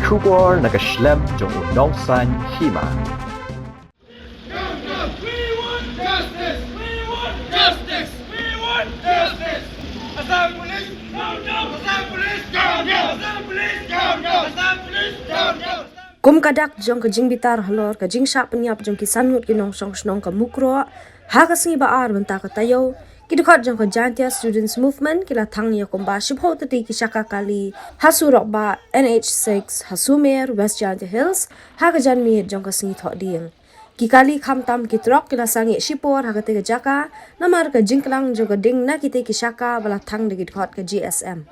Kubor nakaslem jong unongsan hima. We want justice! We want justice! We want justice! Assam police, down, down! Assam police, down, down! Assam police, down, down! Assam police, down, down! Kum kadak jong kajing bitar halor kajing syak penyap jong kisan ngut kinong song snong ka mukro ha ka singi baar benta ka tayo kidukhat jong ka Jantia Students Movement kila thang ya kumba shibho tati ki shaka kali hasurok ba NH6 Hasumer West Jantia Hills ha ka jan mi jong ka singi thok ding ki kali kham tam ki trok kila sangi shipor ha ka te ka jaka namar ka jingklang jong ka ding na ki te ki shaka bala thang de kidukhat ka GSM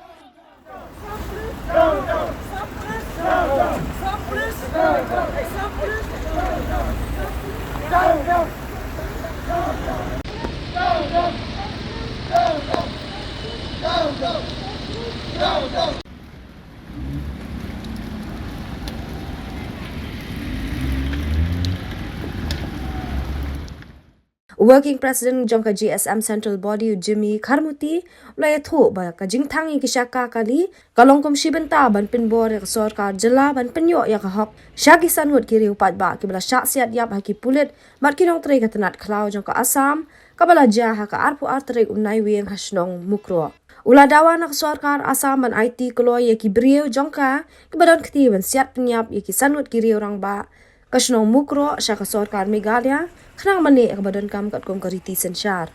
Working President jongka GSM Central Body Jimmy Kharmuti ulaya thu ba ka jingthang ki shaka kali kalongkom shibenta ban pinbor ya sarkar jila ban penyo ya ka hok shagi sanut ki riupat ba ki bala syak siat yap ha ki pulit mat kinong tre ka tanat khlau jongka Assam ka bala ja ha ka arpu artre unai weng hasnong mukro ula dawa nak sarkar Assam ban IT kloy ya ki brio jongka ki badan khti ban siat penyap ya ki sanut ki riurang ba kasnong mukro shaka sarkar Meghalaya khnang mani ak badan kam kat kong kariti sensyar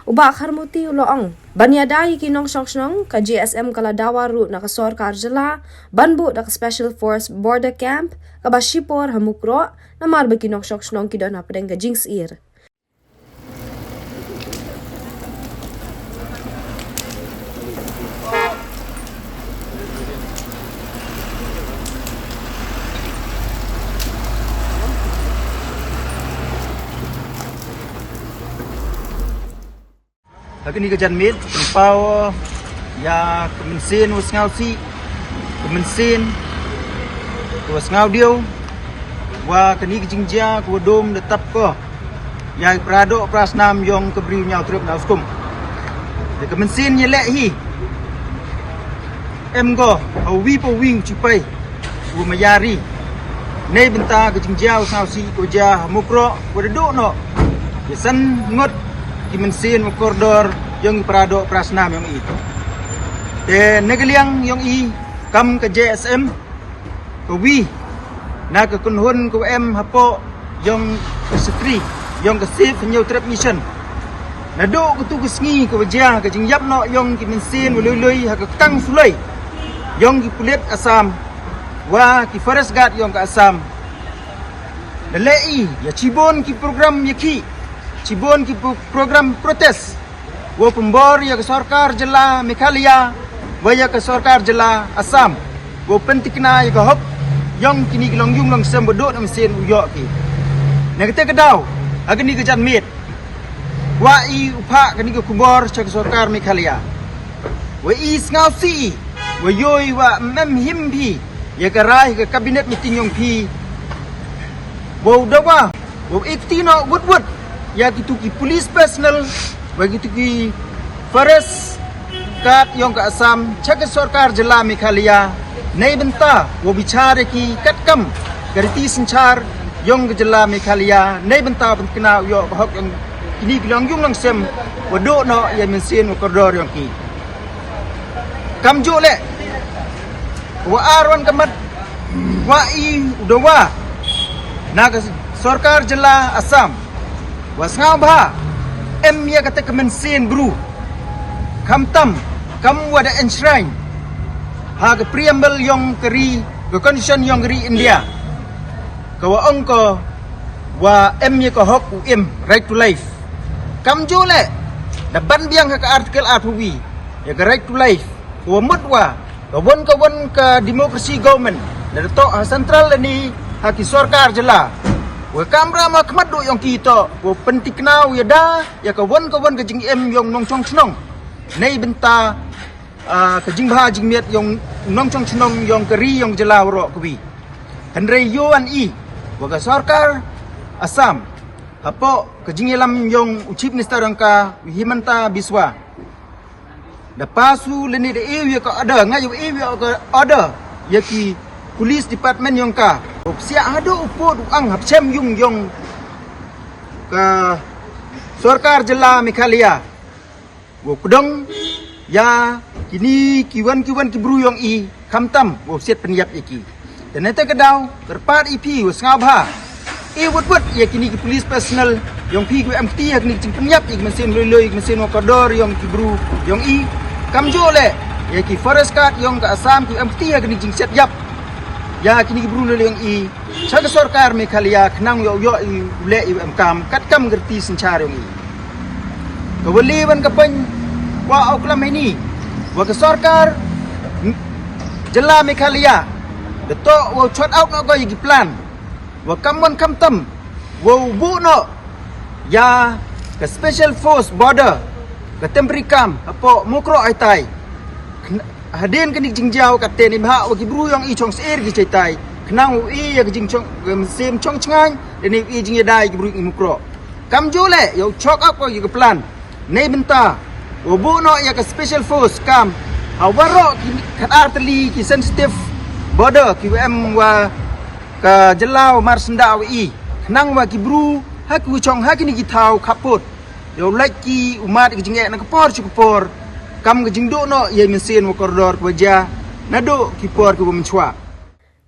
uba Kharmuti uloong banyadai kinong soksnong ka GSM kala dawa ru na ka sarkar jila banbu da ka special force border camp ka bashipor hamukro na marba kinong soksnong kidon hapadeng ka jings ir Kini ke jan mit tempau ya kemensin was ngau si kemensin was ngau dio wa kini ke jingjia ku dom tetap ko ya prado prasnam yong kebri nyau trip na skum de kemensin ye lek hi em go au wi po wing chipai u mayari nei benta ke jingjia was ngau si ko ja mukro ku do no ye san ngot dimensin koridor yang prado prasnam yang itu. De negeliang yang i kam ke JSM ke wi na ke kunhun ke M hapo yang ke sekri yang ke sip new trip mission. Na do ke tu ke sngi ke wajah ke jingjap no yang dimensin ului ha ke kang sulai yang ki pulit Assam wa ki forest guard yang ke Assam. De lei ya cibon ki program yaki Cibon ki program protes wo pembor ya ke sarkar jila Meghalaya wa ya ke sarkar jila Assam wo pentikna ya ke hop yang kini gelong yung lang sem bodok na mesin uyok ki na kita kedau agni ke jan mit wa i upha kini ke kumbor cha ke sarkar Meghalaya wa i ngau si wa yoi wa mem himbi ya ke rai ke kabinet meeting yung pi wo dawa wo iktino wood ya gitu ki police personnel begitu ki forest guard yang ke Assam cak sarkar jila Meghalaya nei benta wo bicara ki katkam gariti senchar yang ke jila Meghalaya nei benta kena yo hok yang ini gilang yung lang sem wado no ya mensin koridor yang ki kam jo le wa arwan kamat wa i udawa na sarkar jila Assam wasngau bah em ya kata kemensin bru kam tam kam wada enshrine ha ke preamble yang keri ke constitution yang keri India kawa ongko wa em ya ko hok em right to life kam jole daban biang ke artikel artwi ya ke right to life wa mutwa kawon ke demokrasi government dari to central ni ha ki sarkar jela wa kamera ma khmat do yang kita wa pentiknau ya da ya kawan ke jing em yang nong chong chnong nei benta ke jing bha jing miet yang nong chong chnong yang keri yang jela ro kwi henry yuan i wa ka sarkar Assam hapo ke jing lam yang chief minister ka Himanta Biswa da pasu leni de e ya ka ada ngai e ya ka ada ya ki Police Department yang ka siap ada upod ang hapcem yung ke Sarkar Jela Meghalaya wo kudong ya kini kiwan kibru yang i kamtam wo set penyap iki dan neta kedau terpat IP wo ngabha wut ya kini ki police personnel yang pi ku MT kini cing penyap ik mesin loi mesin kodor yang kibru yang i kamjo le ya ki forest guard yang ke Assam ki MT kini cing set yap ya kini kibru le yang i Saga Sarkar Meghalaya kenang yo i le i kam kat kam gerti sencar yang i kawali ban kapan wa au kelam ini wa ke Sarkar Jela Meghalaya dato wa shot out no go yigi plan wa kamon kamtam wa bu no ya ke special force border ke temporary camp apo mukro ai tai hadin kenik jingjau kat ten imha wa kibru yang i chong ser gi chaitai kenang i ya jing chong sim chong chngang deni i jing dai kibru i mukro kam jole yo chok up ko yigi plan nei benta wo bu no ya ke special force kam awaro kat arteli ki sensitive border ki wm wa ka jelau marsenda wi nang wa ki bru hak wi chong hak ni ki thau khaput yo laki umat ki jinge na kapor chukupor kam ki jingdo no ye mesin wa koridor ko ja nado ki por ko bumchwa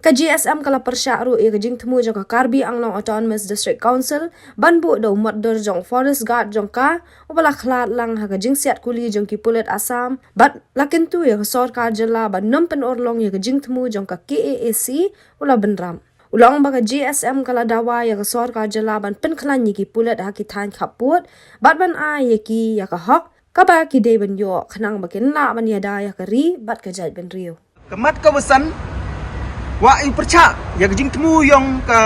Ka GSM kala persyaru ia kajing temu jong ka Karbi Anglong Autonomous District Council banbu do modder jong forest guard jong ka ubala khlat lang ha kajing siat kuli jong ki pulet Assam bat lakin tu ya Sarkar Jela ban numpen orlong ia kajing temu jong ka KAAC ula benram ulang ba ka GSM kala dawa ya Sarkar Jela ban pen khlan ki pulet ha ki than khaput bat ban a ya ki ya ka hok ka ba ki de ban yo khnang ba ken la ban ya da ya ka ri bat ka jaj ben rio kemat kawasan wa i percak ya kejing temu yang ke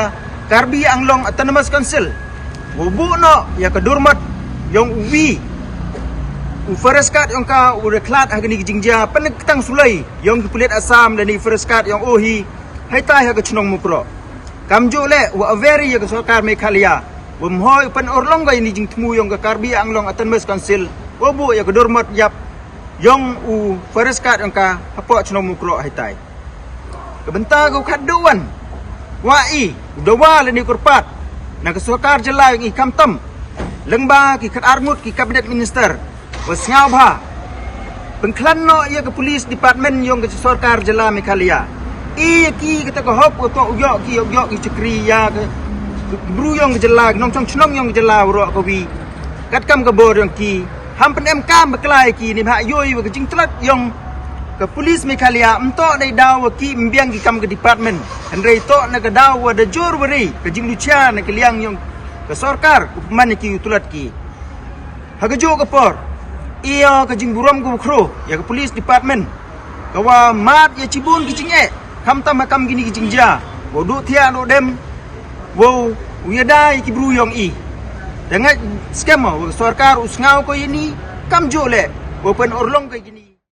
Karbi Anglong Autonomous Council wo bu no ya ke Durmat yang uwi u forest guard yang ka udah klat ha kini kejing ja penek tang sulai yang ke pulit Assam dan ni forest guard yang ohi hai tai ha ke chnong mukro kamjo le wa very ya ke Sarkar Meghalaya wo mhoi pen orlong ga ini jing temu yang ke Karbi Anglong Autonomous Council wo bu ya ke Durmat yap yang u forest guard yang ka apa chnong mukro hai tai kebentar kau kaduan wai dawa le ni kurpat na ke Sarkar Jela yang i kamtam lengba ki kat armut ki cabinet minister was ngabha pengklan no ia ke police department yang ke Sarkar Jela Meghalaya i ki kata ko hop to yo ki chukri ya ke bru yang ke Jela nong chong chnong yang ke Jela ro ko bi kat kam ke bor yang ki hampen kam beklai ki ni ha yoi ke jing tlat yang ke Police Meghalaya emto dai daw ki mbiang ki kam ke department andre to na ke daw da jor beri ke jing lucia na ke liang yang ke Sarkar upman ki utulat ki hagajo ke por iya ke jing buram ko khro ya ke Police Department kawa mat ya cibun ki jing kam tam kam gini ki jing ja wo du thia no dem wo uya dai ki bru yong i dengan skema wo Sarkar usngau ko ini kam jo le wo pen orlong ke gini